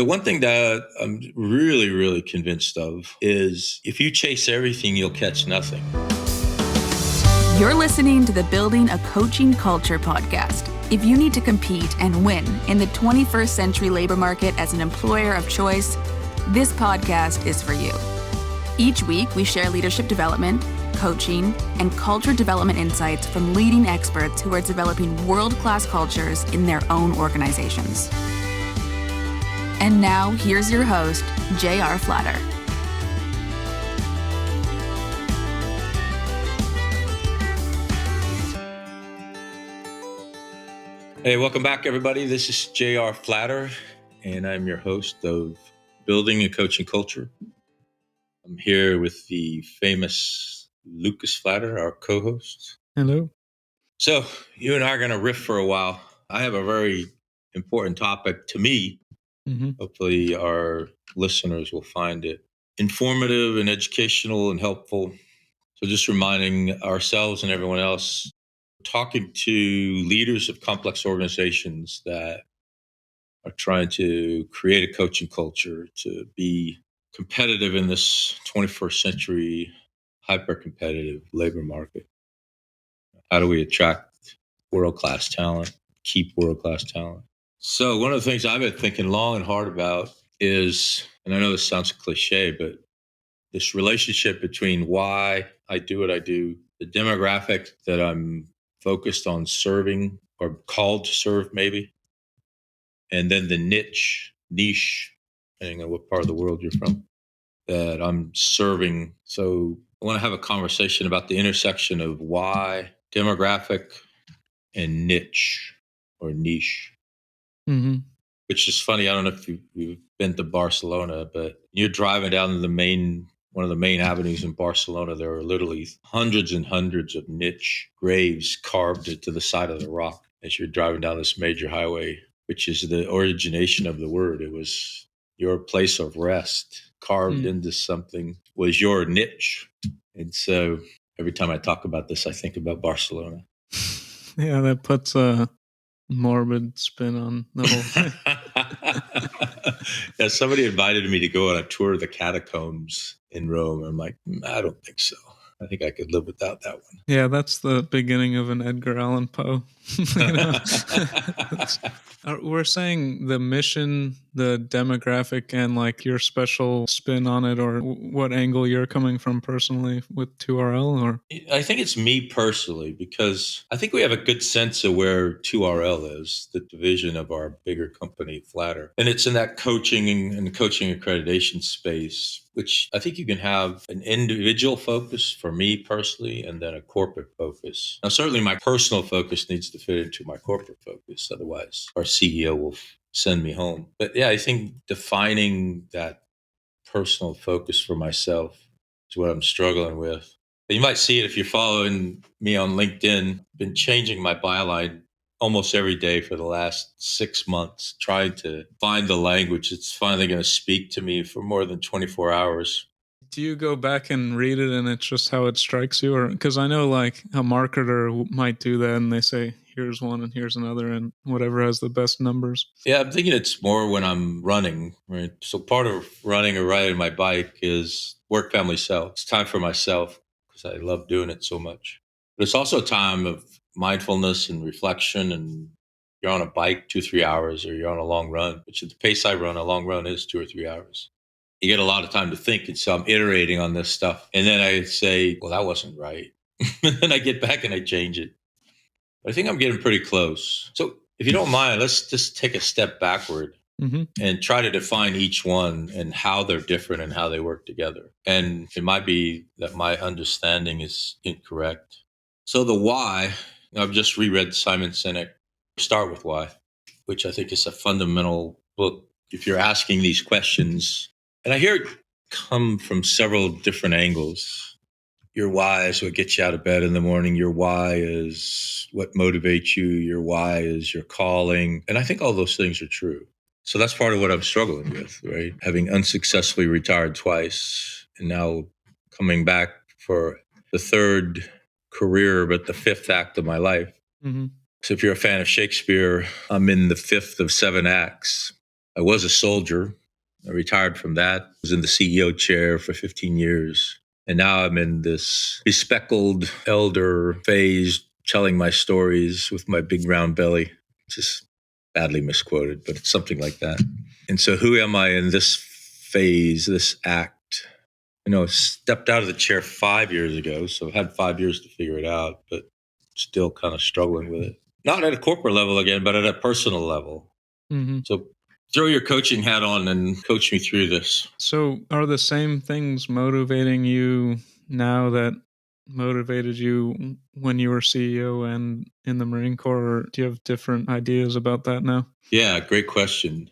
The one thing that I'm really, really convinced of is if you chase everything, you'll catch nothing. You're listening to the Building a Coaching Culture podcast. If you need to compete and win in the 21st century labor market as an employer of choice, this podcast is for you. Each week, we share leadership development, coaching, and culture development insights from leading experts who are developing world-class cultures in their own organizations. And now, here's your host, J.R. Flatter. Hey, welcome back, everybody. This is J.R. Flatter, and I'm your host of Building a Coaching Culture. I'm here with the famous Lucas Flatter, our co-host. Hello. So you and I are going to riff for a while. I have a very important topic to me. Hopefully our listeners will find it informative and educational and helpful. So just reminding ourselves and everyone else, talking to leaders of complex organizations that are trying to create a coaching culture to be competitive in this 21st century hyper-competitive labor market. How do we attract world-class talent, keep world-class talent? So one of the things I've been thinking long and hard about is, and I know this sounds cliche, but this relationship between why I do what I do, the demographic that I'm focused on serving or called to serve maybe, and then the niche, depending on what part of the world you're from, that I'm serving. So I want to have a conversation about the intersection of why, demographic, and niche or niche. Which is funny. I don't know if you've been to Barcelona, but you're driving down one of the main avenues in Barcelona. There are literally hundreds and hundreds of niche graves carved into the side of the rock as you're driving down this major highway, which is the origination of the word. It was your place of rest carved into something, was your niche. And so every time I talk about this, I think about Barcelona. Yeah, that puts a morbid spin on the whole thing. Yeah, somebody invited me to go on a tour of the catacombs in Rome. I'm like, I don't think so. I think I could live without that one. Yeah, that's the beginning of an Edgar Allan Poe. We're saying the mission, the demographic, and like your special spin on it, or what angle you're coming from personally with 2RL, or I think it's me personally, because I think we have a good sense of where 2RL is, the division of our bigger company, Flatter. And it's in that coaching and coaching accreditation space, which I think you can have an individual focus for me personally, and then a corporate focus. Now, certainly my personal focus needs to fit into my corporate focus. Otherwise, our CEO will send me home. But yeah, I think defining that personal focus for myself is what I'm struggling with. You might see it if you're following me on LinkedIn. I've been changing my byline almost every day for the last 6 months, trying to find the language that's finally going to speak to me for more than 24 hours. Do you go back and read it and it's just how it strikes you? Or because I know like a marketer might do that and they say, here's one and here's another and whatever has the best numbers. Yeah, I'm thinking it's more when I'm running, right? So part of running or riding my bike is work, family, self. It's time for myself because I love doing it so much. But it's also a time of mindfulness and reflection, and you're on a bike 2-3 hours, or you're on a long run, which at the pace I run, a long run is 2 or 3 hours. You get a lot of time to think. And so I'm iterating on this stuff. And then I say, well, that wasn't right. And then I get back and I change it. I think I'm getting pretty close. So if you don't mind, let's just take a step backward and try to define each one and how they're different and how they work together. And it might be that my understanding is incorrect. So the why, I've just reread Simon Sinek, Start with Why, which I think is a fundamental book. If you're asking these questions, and I hear it come from several different angles. Your why is what gets you out of bed in the morning. Your why is what motivates you. Your why is your calling. And I think all those things are true. So that's part of what I'm struggling with, right? Having unsuccessfully retired twice and now coming back for the third career, but the fifth act of my life. So if you're a fan of Shakespeare, I'm in the fifth of 7 acts. I was a soldier. I retired from that. I was in the CEO chair for 15 years. And now I'm in this bespectacled elder phase, telling my stories with my big round belly, which is badly misquoted, but it's something like that. And so who am I in this phase, this act? Stepped out of the chair 5 years ago, so I've had 5 years to figure it out, but still kind of struggling with it. Not at a corporate level again, but at a personal level. Mm-hmm. So throw your coaching hat on and coach me through this. So are the same things motivating you now that motivated you when you were CEO and in the Marine Corps, or do you have different ideas about that now? Yeah, great question.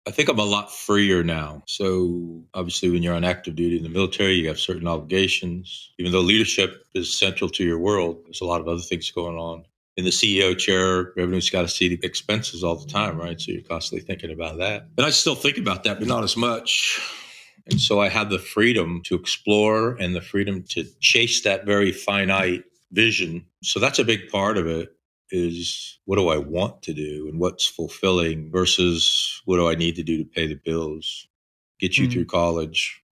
I think I'm a lot freer now. So obviously when you're on active duty in the military, you have certain obligations. Even though leadership is central to your world, there's a lot of other things going on. In the CEO chair, revenue's got to see the expenses all the time, right? So you're constantly thinking about that. And I still think about that, but not as much. And so I have the freedom to explore and the freedom to chase that very finite vision. So that's a big part of it, is what do I want to do and what's fulfilling versus what do I need to do to pay the bills, get you through college.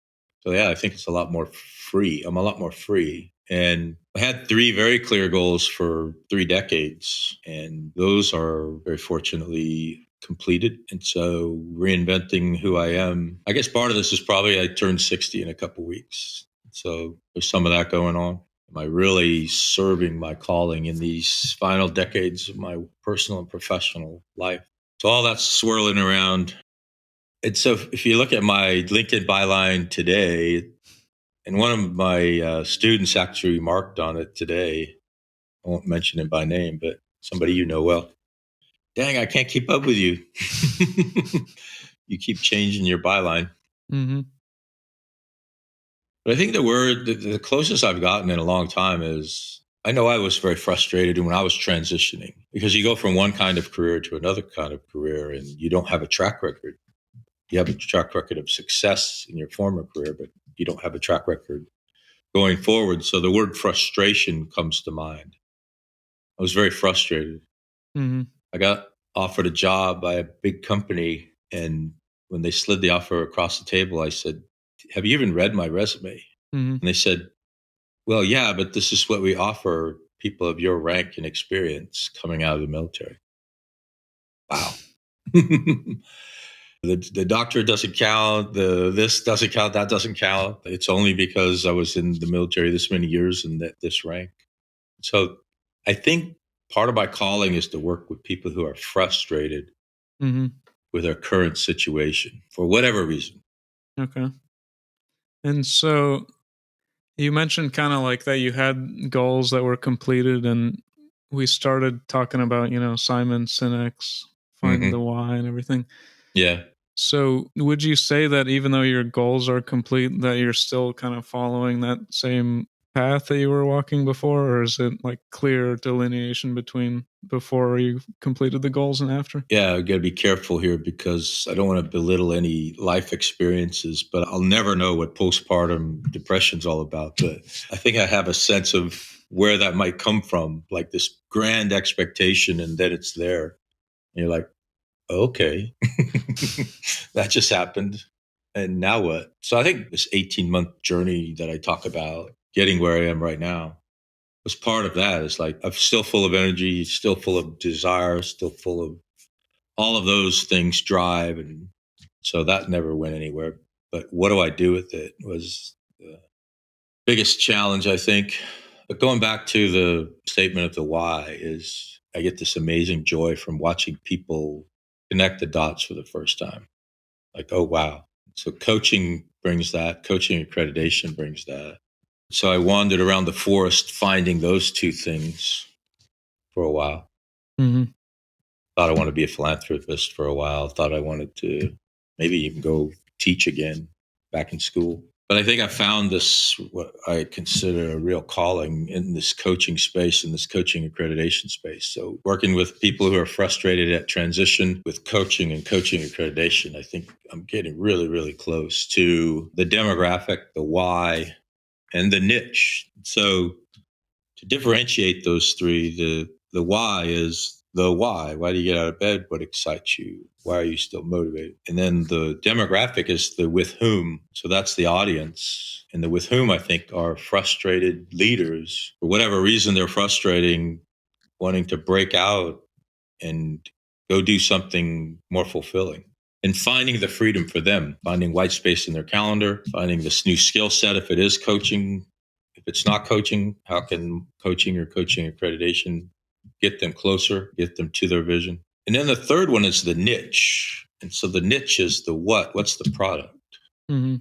So yeah, I think it's a lot more free. I'm a lot more free. And I had 3 very clear goals for 3 decades, and those are very fortunately completed. And so reinventing who I am, I guess part of this is probably I turned 60 in a couple weeks. So there's some of that going on. Am I really serving my calling in these final decades of my personal and professional life? So all that's swirling around. And so if you look at my LinkedIn byline today, and one of my students actually remarked on it today. I won't mention him by name, but somebody you know well. Dang, I can't keep up with you. You keep changing your byline. Mm-hmm. But I think the closest I've gotten in a long time is, I know I was very frustrated when I was transitioning, because you go from one kind of career to another kind of career and you don't have a track record. You have a track record of success in your former career, but you don't have a track record going forward. So the word frustration comes to mind. I was very frustrated. Mm-hmm. I got offered a job by a big company, and when they slid the offer across the table, I said, "Have you even read my resume?" Mm-hmm. And they said, "Well, yeah, but this is what we offer people of your rank and experience coming out of the military." Wow. The doctorate doesn't count, this doesn't count, that doesn't count. It's only because I was in the military this many years and that this rank. So I think part of my calling is to work with people who are frustrated Mm-hmm. with their current situation for whatever reason. Okay. And so you mentioned kind of like that you had goals that were completed, and we started talking about, Simon Sinek's Finding the Why and everything. Yeah. So would you say that even though your goals are complete, that you're still kind of following that same path that you were walking before, or is it like clear delineation between before you completed the goals and after? Yeah, I got to be careful here because I don't want to belittle any life experiences, but I'll never know what postpartum depression's all about. But I think I have a sense of where that might come from, like this grand expectation, and then it's there. And you're like, okay, that just happened. And now what? So I think this 18-month journey that I talk about, getting where I am right now, was part of that. It's like I'm still full of energy, still full of desire, still full of all of those things, drive. And so that never went anywhere. But what do I do with it was the biggest challenge, I think. But going back to the statement of the why, is I get this amazing joy from watching people connect the dots for the first time. Like, oh, wow. So coaching brings that, coaching accreditation brings that. So I wandered around the forest finding those two things for a while. Mm-hmm. Thought I wanted to be a philanthropist for a while. Thought I wanted to maybe even go teach again back in school. But I think I found this, what I consider a real calling in this coaching space, in this coaching accreditation space. So working with people who are frustrated at transition with coaching and coaching accreditation, I think I'm getting really, really close to the demographic, the why, and the niche. So to differentiate those three, the why is the why. Why do you get out of bed? What excites you? Why are you still motivated? And then the demographic is the with whom. So that's the audience. And the with whom, I think, are frustrated leaders. For whatever reason, they're frustrating, wanting to break out and go do something more fulfilling. And finding the freedom for them, finding white space in their calendar, finding this new skill set if it is coaching. If it's not coaching, how can coaching or coaching accreditation get them closer, get them to their vision? And then the third one is the niche. And so the niche is the what? What's the product? Mm-hmm.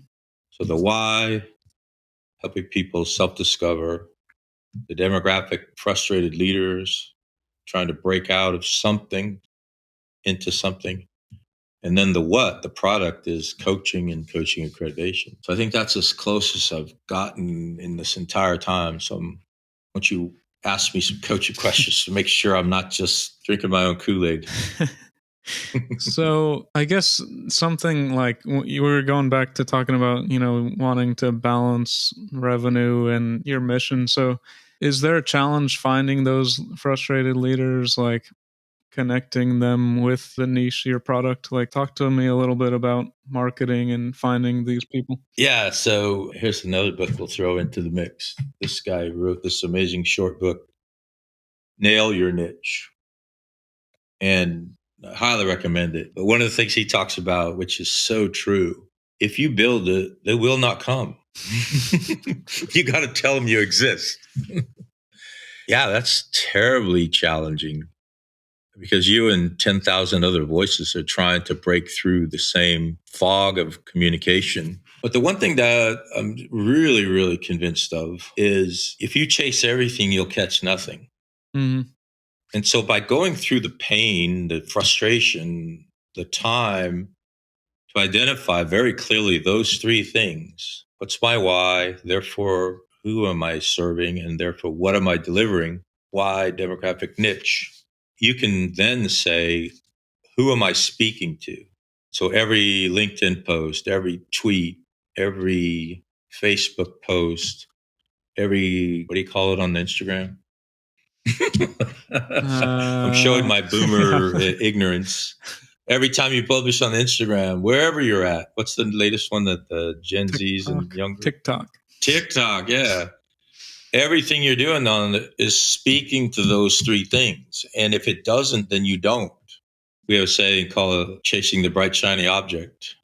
So the why, helping people self-discover, the demographic, frustrated leaders trying to break out of something into something. And then the what, the product, is coaching and coaching accreditation. So I think that's as close as I've gotten in this entire time. So why don't you ask me some coaching questions to make sure I'm not just drinking my own Kool-Aid. So I guess something like you were going back to talking about, wanting to balance revenue and your mission. So is there a challenge finding those frustrated leaders, like connecting them with the niche, your product? Like, talk to me a little bit about marketing and finding these people. Yeah. So here's another book we'll throw into the mix. This guy wrote this amazing short book, Nail Your Niche. And I highly recommend it. But one of the things he talks about, which is so true, if you build it, they will not come. You got to tell them you exist. Yeah, that's terribly challenging because you and 10,000 other voices are trying to break through the same fog of communication. But the one thing that I'm really, really convinced of is if you chase everything, you'll catch nothing. Mm-hmm. And so by going through the pain, the frustration, the time to identify very clearly those three things, what's my why, therefore who am I serving, and therefore what am I delivering, why, demographic, niche, you can then say, who am I speaking to? So every LinkedIn post, every tweet, every Facebook post, every, what do you call it on Instagram? I'm showing my boomer ignorance. Every time you publish on Instagram, wherever you're at, what's the latest one that the Gen Zs and younger? TikTok, yeah. Everything you're doing on it is speaking to those three things. And if it doesn't, then you don't. We have a saying called chasing the bright, shiny object.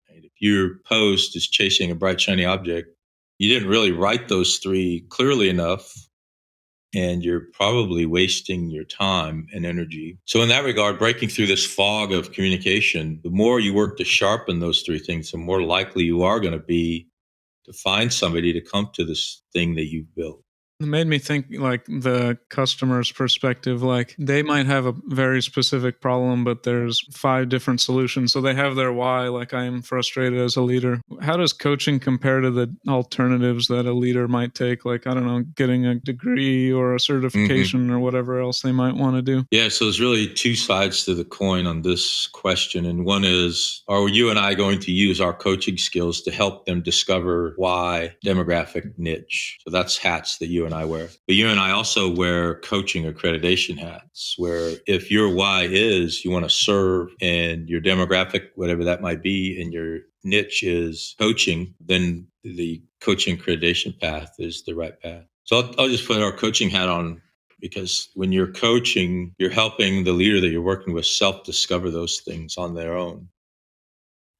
If your post is chasing a bright, shiny object, you didn't really write those three clearly enough, and you're probably wasting your time and energy. So in that regard, breaking through this fog of communication, the more you work to sharpen those three things, the more likely you are going to be to find somebody to come to this thing that you've built. It made me think, like, the customer's perspective. Like, they might have a very specific problem, but there's 5 different solutions. So they have their why, like, I am frustrated as a leader. How does coaching compare to the alternatives that a leader might take? Like, I don't know, getting a degree or a certification or whatever else they might want to do. Yeah, so there's really 2 sides to the coin on this question. And one is, are you and I going to use our coaching skills to help them discover why, demographic, niche? So that's hats that you and I wear. But you and I also wear coaching accreditation hats, where if your why is you want to serve and your demographic, whatever that might be, and your niche is coaching, then the coaching accreditation path is the right path. So I'll just put our coaching hat on, because when you're coaching, you're helping the leader that you're working with self-discover those things on their own.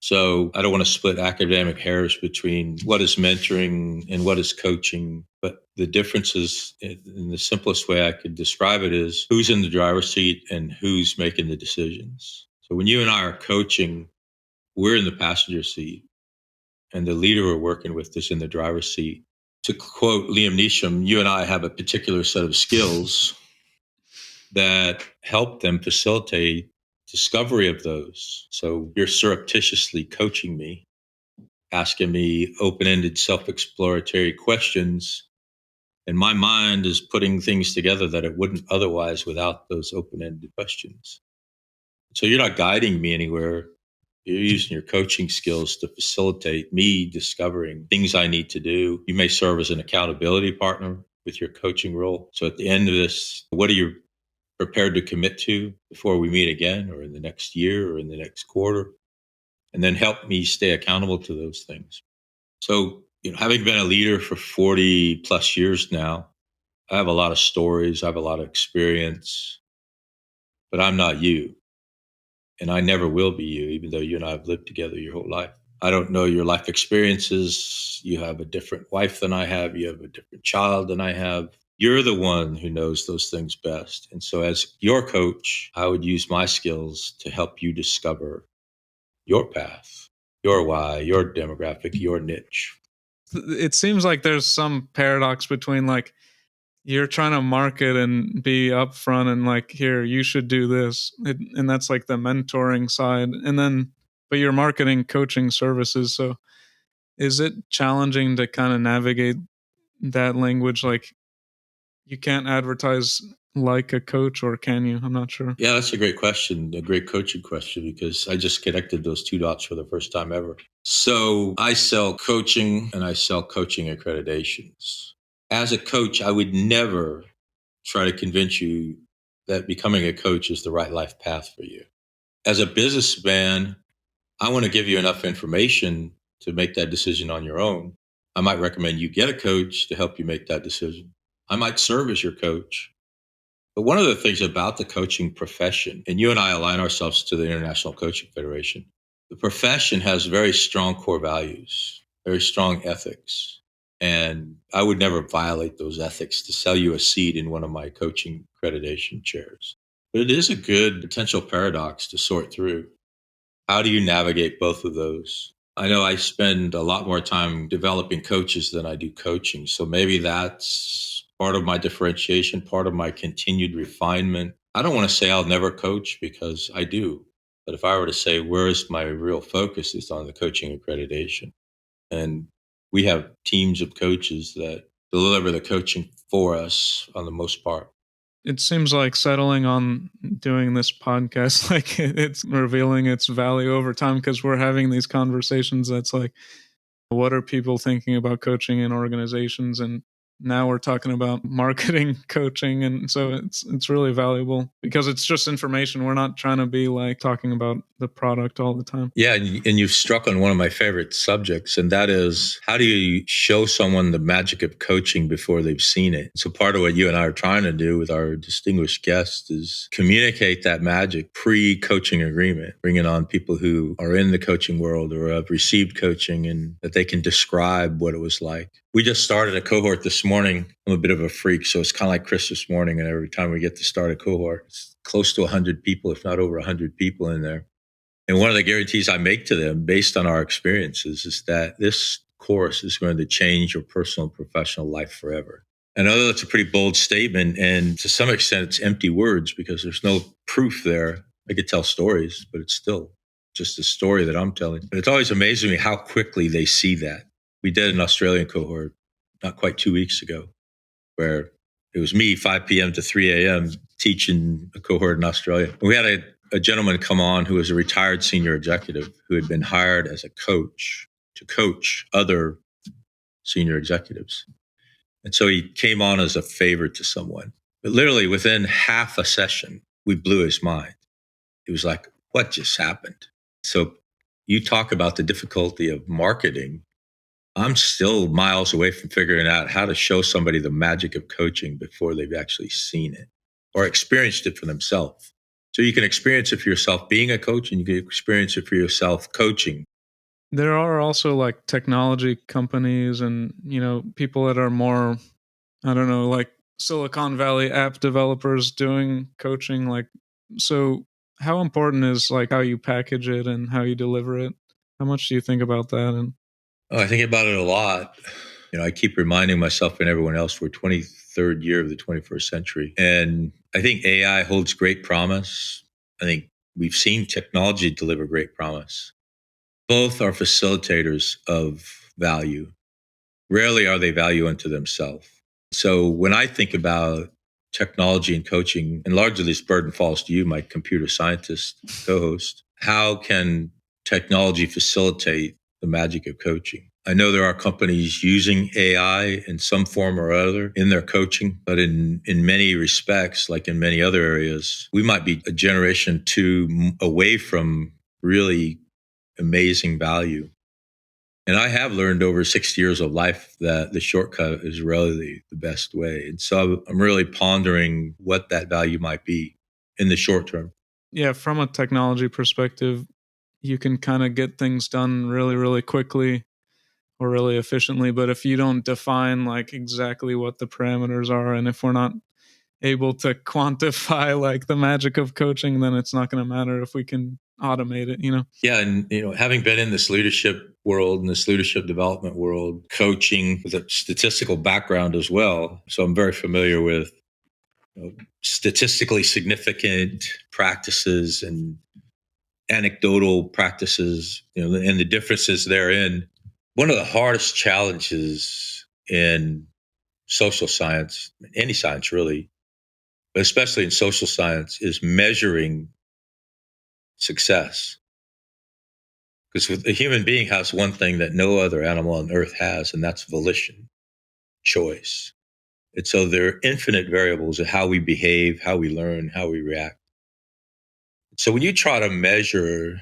So I don't want to split academic hairs between what is mentoring and what is coaching, but the differences, in the simplest way I could describe it, is who's in the driver's seat and who's making the decisions. So when you and I are coaching, we're in the passenger seat, and the leader we're working with is in the driver's seat. To quote Liam Neeson, you and I have a particular set of skills that help them facilitate discovery of those. So you're surreptitiously coaching me, asking me open-ended, self-exploratory questions, and my mind is putting things together that it wouldn't otherwise without those open-ended questions. So you're not guiding me anywhere. You're using your coaching skills to facilitate me discovering things I need to do. You may serve as an accountability partner with your coaching role. So at the end of this, what are your prepared to commit to before we meet again, or in the next year, or in the next quarter, and then help me stay accountable to those things. So, having been a leader for 40 plus years now, I have a lot of stories, I have a lot of experience, but I'm not you. And I never will be you, even though you and I have lived together your whole life. I don't know your life experiences. You have a different wife than I have. You have a different child than I have. You're the one who knows those things best. And so as your coach, I would use my skills to help you discover your path, your why, your demographic, your niche. It seems like there's some paradox between like you're trying to market and be upfront and like, here, you should do this. And that's like the mentoring side. And then, but you're marketing coaching services. So is it challenging to kind of navigate that language? Like you can't advertise like a coach, or can you? I'm not sure. Yeah, that's a great question, a great coaching question, because I just connected those two dots for the first time ever. So I sell coaching and I sell coaching accreditations. As a coach, I would never try to convince you that becoming a coach is the right life path for you. As a businessman, I want to give you enough information to make that decision on your own. I might recommend you get a coach to help you make that decision. I might serve as your coach. But one of the things about the coaching profession, and you and I align ourselves to the International Coaching Federation, the profession has very strong core values, very strong ethics. And I would never violate those ethics to sell you a seat in one of my coaching accreditation chairs. But it is a good potential paradox to sort through. How do you navigate both of those? I know I spend a lot more time developing coaches than I do coaching. So maybe that's part of my differentiation, part of my continued refinement. I don't want to say I'll never coach, because I do. But if I were to say, where's my real focus, is on the coaching accreditation. And we have teams of coaches that deliver the coaching for us on the most part. It seems like settling on doing this podcast, like it's revealing its value over time, because we're having these conversations that's like, what are people thinking about coaching in organizations? And now we're talking about marketing coaching. And so it's really valuable because it's just information. We're not trying to be like talking about the product all the time. Yeah. And you've struck on one of my favorite subjects, and that is, how do you show someone the magic of coaching before they've seen it? So part of what you and I are trying to do with our distinguished guests is communicate that magic pre-coaching agreement, bringing on people who are in the coaching world or have received coaching, and that they can describe what it was like. We just started a cohort this morning. I'm a bit of a freak, so it's kind of like Christmas morning, and every time we get to start a cohort, it's close to 100 people, if not over 100 people in there. And one of the guarantees I make to them based on our experiences is that this course is going to change your personal and professional life forever. I know that's a pretty bold statement, and to some extent it's empty words because there's no proof there. I could tell stories, but it's still just a story that I'm telling. But it's always amazing me how quickly they see that. We did an Australian cohort not quite 2 weeks ago, where it was me, 5 p.m. to 3 a.m., teaching a cohort in Australia. And we had a gentleman come on who was a retired senior executive who had been hired as a coach to coach other senior executives. And so he came on as a favor to someone. But literally within half a session, we blew his mind. It was like, what just happened? So you talk about the difficulty of marketing. I'm still miles away from figuring out how to show somebody the magic of coaching before they've actually seen it or experienced it for themselves. So you can experience it for yourself being a coach, and you can experience it for yourself coaching. There are also like technology companies and, people that are more, I don't know, like Silicon Valley app developers doing coaching. Like, so how important is like how you package it and how you deliver it? How much do you think about that? And I think about it a lot. I keep reminding myself and everyone else we're 23rd year of the 21st century. And I think AI holds great promise. I think we've seen technology deliver great promise. Both are facilitators of value. Rarely are they value unto themselves. So when I think about technology and coaching, and largely this burden falls to you, my computer scientist co-host, how can technology facilitate the magic of coaching? I know there are companies using AI in some form or other in their coaching, but in many respects, like in many other areas, we might be a generation away from really amazing value. And I have learned over 60 years of life that the shortcut is really the best way. And so I'm really pondering what that value might be in the short term. Yeah, from a technology perspective, you can kind of get things done really, really quickly or really efficiently. But if you don't define like exactly what the parameters are, and if we're not able to quantify like the magic of coaching, then it's not going to matter if we can automate it, Yeah. And, having been in this leadership world and this leadership development world, coaching with a statistical background as well. So I'm very familiar with statistically significant practices and anecdotal practices, and the differences therein. One of the hardest challenges in social science, any science really, but especially in social science, is measuring success. Because a human being has one thing that no other animal on earth has, and that's volition, choice. And so there are infinite variables of how we behave, how we learn, how we react. So when you try to measure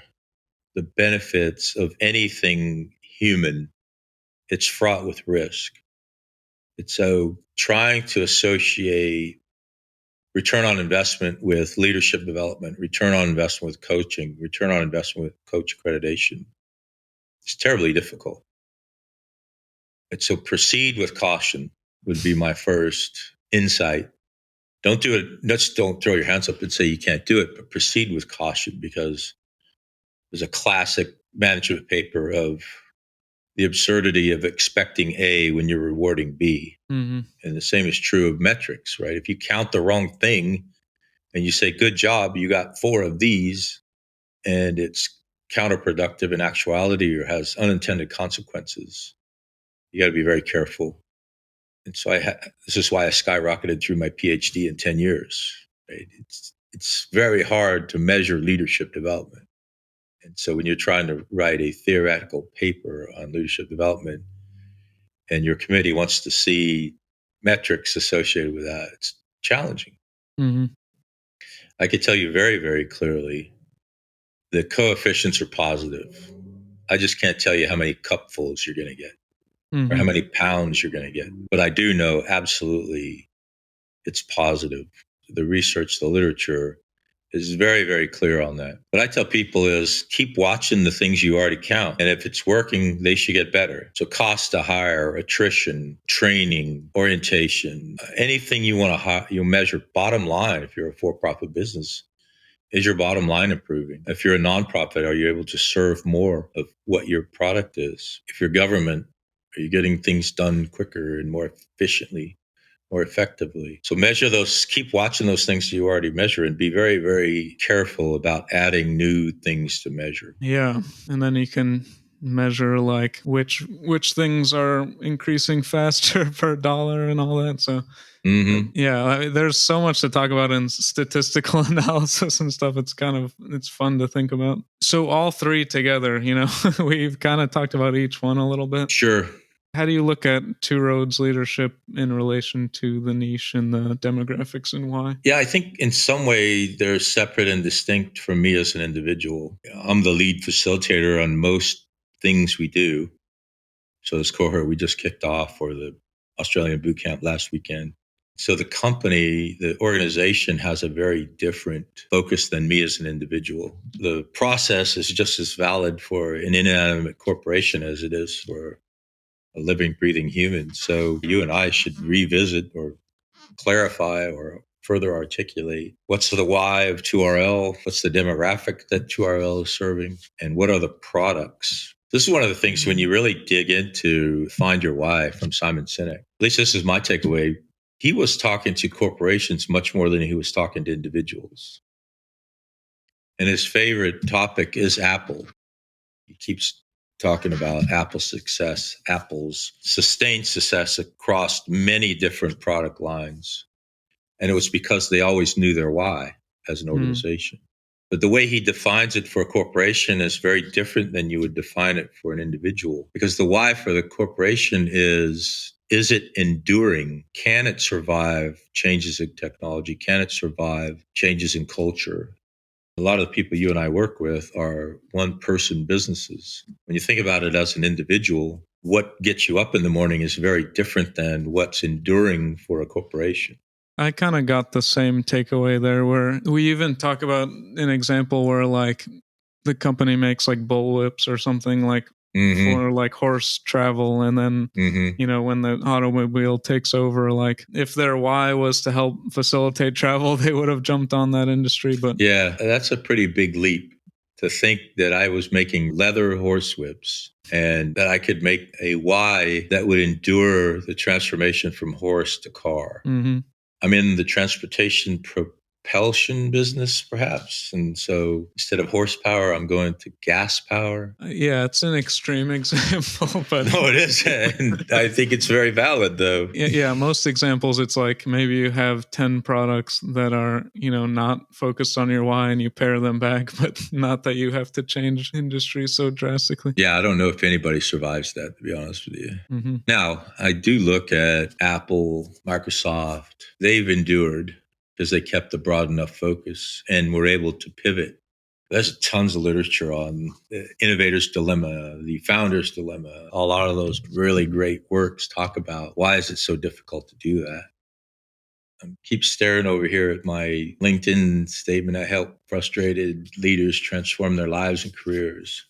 the benefits of anything human, it's fraught with risk. And so trying to associate return on investment with leadership development, return on investment with coaching, return on investment with coach accreditation, it's terribly difficult. And so proceed with caution would be my first insight. Don't do it. Just don't throw your hands up and say you can't do it, but proceed with caution, because there's a classic management paper of the absurdity of expecting A when you're rewarding B. Mm-hmm. And the same is true of metrics, right? If you count the wrong thing and you say, good job, you got 4 of these, and it's counterproductive in actuality or has unintended consequences, you got to be very careful. And so this is why I skyrocketed through my PhD in 10 years. Right? It's very hard to measure leadership development. And so when you're trying to write a theoretical paper on leadership development and your committee wants to see metrics associated with that, it's challenging. Mm-hmm. I could tell you very, very clearly the coefficients are positive. I just can't tell you how many cupfuls you're going to get. Mm-hmm. Or how many pounds you're going to get. But I do know absolutely it's positive. The research, the literature is very, very clear on that. What I tell people is keep watching the things you already count. And if it's working, they should get better. So cost to hire, attrition, training, orientation, anything you want to measure. Bottom line, if you're a for-profit business, is your bottom line improving? If you're a nonprofit, are you able to serve more of what your product is? If you're government, are you getting things done quicker and more efficiently, more effectively? So measure those, keep watching those things you already measure, and be very, very careful about adding new things to measure. Yeah. And then you can measure like which things are increasing faster per dollar and all that. So yeah, I mean, there's so much to talk about in statistical analysis and stuff. It's fun to think about. So all 3 together, we've kind of talked about each one a little bit. Sure. How do you look at Two Roads leadership in relation to the niche and the demographics, and why? Yeah, I think in some way they're separate and distinct from me as an individual. I'm the lead facilitator on most things we do. So this cohort we just kicked off for the Australian boot camp last weekend. So the organization has a very different focus than me as an individual. The process is just as valid for an inanimate corporation as it is for a living, breathing human. So you and I should revisit or clarify or further articulate what's the why of 2RL, what's the demographic that 2RL is serving, and what are the products. This is one of the things when you really dig into Find Your Why from Simon Sinek, at least this is my takeaway, he was talking to corporations much more than he was talking to individuals. And his favorite topic is Apple. He keeps talking about Apple's success, Apple's sustained success across many different product lines. And it was because they always knew their why as an organization. But the way he defines it for a corporation is very different than you would define it for an individual. Because the why for the corporation is it enduring? Can it survive changes in technology? Can it survive changes in culture? A lot of the people you and I work with are one-person businesses. When you think about it as an individual, what gets you up in the morning is very different than what's enduring for a corporation. I kind of got the same takeaway there, where we even talk about an example where like the company makes like bullwhips or something like for like horse travel. And then, you know, when the automobile takes over, like if their why was to help facilitate travel, they would have jumped on that industry. But yeah, that's a pretty big leap to think that I was making leather horsewhips and that I could make a why that would endure the transformation from horse to car. I'm in the transportation propulsion business, perhaps. And so instead of horsepower, I'm going to gas power. Yeah, it's an extreme example, but no, it is. And I think it's very valid, though. Yeah, most examples, it's like maybe you have 10 products that are, you know, not focused on your why and you pair them back, but not that you have to change industry so drastically. Yeah, I don't know if anybody survives that, to be honest with you. Now, I do look at Apple, Microsoft. They've endured because they kept a broad enough focus and were able to pivot. There's tons of literature on the innovator's dilemma, the founder's dilemma. A lot of those really great works talk about why is it so difficult to do that. I keep staring over here at my LinkedIn statement. I help frustrated leaders transform their lives and careers.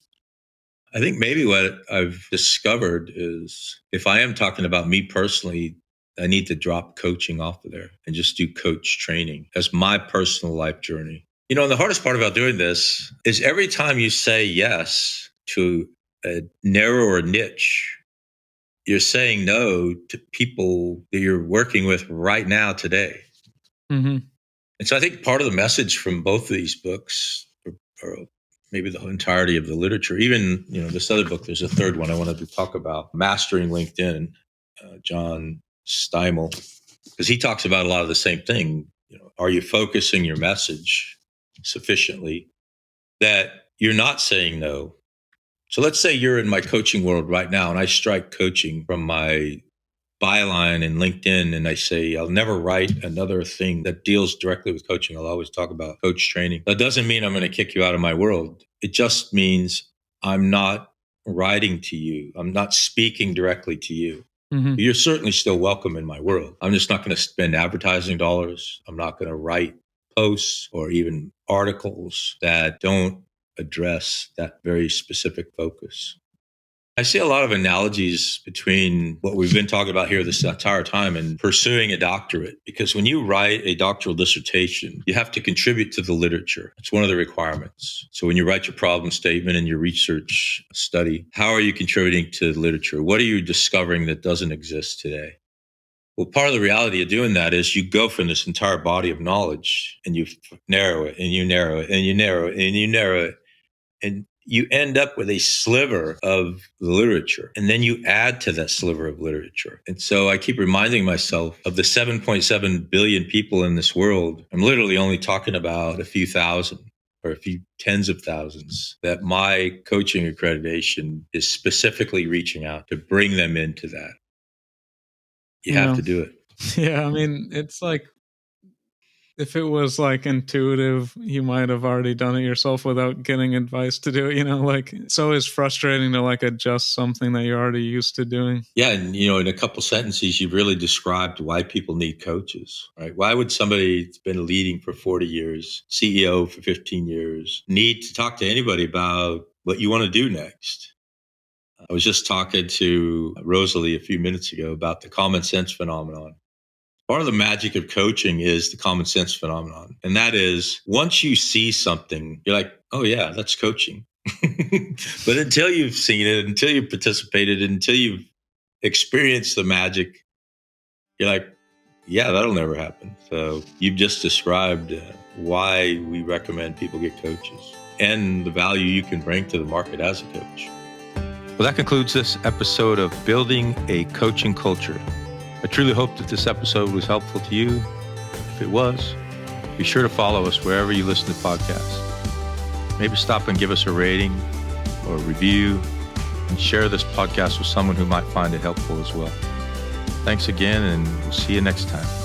I think maybe what I've discovered is if I am talking about me personally, I need to drop coaching off of there and just do coach training as my personal life journey. You know, and the hardest part about doing this is every time you say yes to a narrower niche, you're saying no to people that you're working with right now today. And so I think part of the message from both of these books, or maybe the entirety of the literature, even, you know, this other book, there's a third one I wanted to talk about, Mastering LinkedIn, John Steimel, because he talks about a lot of the same thing. You know, are you focusing your message sufficiently that you're not saying no? So let's say you're in my coaching world right now and I strike coaching from my byline in LinkedIn and I say, I'll never write another thing that deals directly with coaching. I'll always talk about coach training. That doesn't mean I'm going to kick you out of my world. It just means I'm not writing to you. I'm not speaking directly to you. You're certainly still welcome in my world. I'm just not going to spend advertising dollars. I'm not going to write posts or even articles that don't address that very specific focus. I see a lot of analogies between what we've been talking about here this entire time and pursuing a doctorate. Because when you write a doctoral dissertation, you have to contribute to the literature. It's one of the requirements. So when you write your problem statement and your research study, how are you contributing to the literature? What are you discovering that doesn't exist today? Well, part of the reality of doing that is you go from this entire body of knowledge and you narrow it and you narrow it and you narrow it and you narrow it. And you end up with a sliver of the literature, and then you add to that sliver of literature. And so I keep reminding myself of the 7.7 billion people in this world. I'm literally only talking about a few thousand or a few tens of thousands that my coaching accreditation is specifically reaching out to bring them into that. You have to do it. Yeah, I mean, it's like, if it was like intuitive, you might have already done it yourself without getting advice to do it. You know, like it's always frustrating to like adjust something that you're already used to doing. Yeah. And, you know, in a couple sentences, you've really described why people need coaches, right? Why would somebody that's been leading for 40 years, CEO for 15 years, need to talk to anybody about what you want to do next? I was just talking to Rosalie a few minutes ago about the common sense phenomenon. Part of the magic of coaching is the common sense phenomenon. And that is, once you see something, you're like, oh yeah, that's coaching. But until you've seen it, until you've participated, until you've experienced the magic, you're like, yeah, that'll never happen. So you've just described why we recommend people get coaches and the value you can bring to the market as a coach. Well, that concludes this episode of Building a Coaching Culture. I truly hope that this episode was helpful to you. If it was, be sure to follow us wherever you listen to podcasts. maybe stop and give us a rating or a review and share this podcast with someone who might find it helpful as well. Thanks again, and we'll see you next time.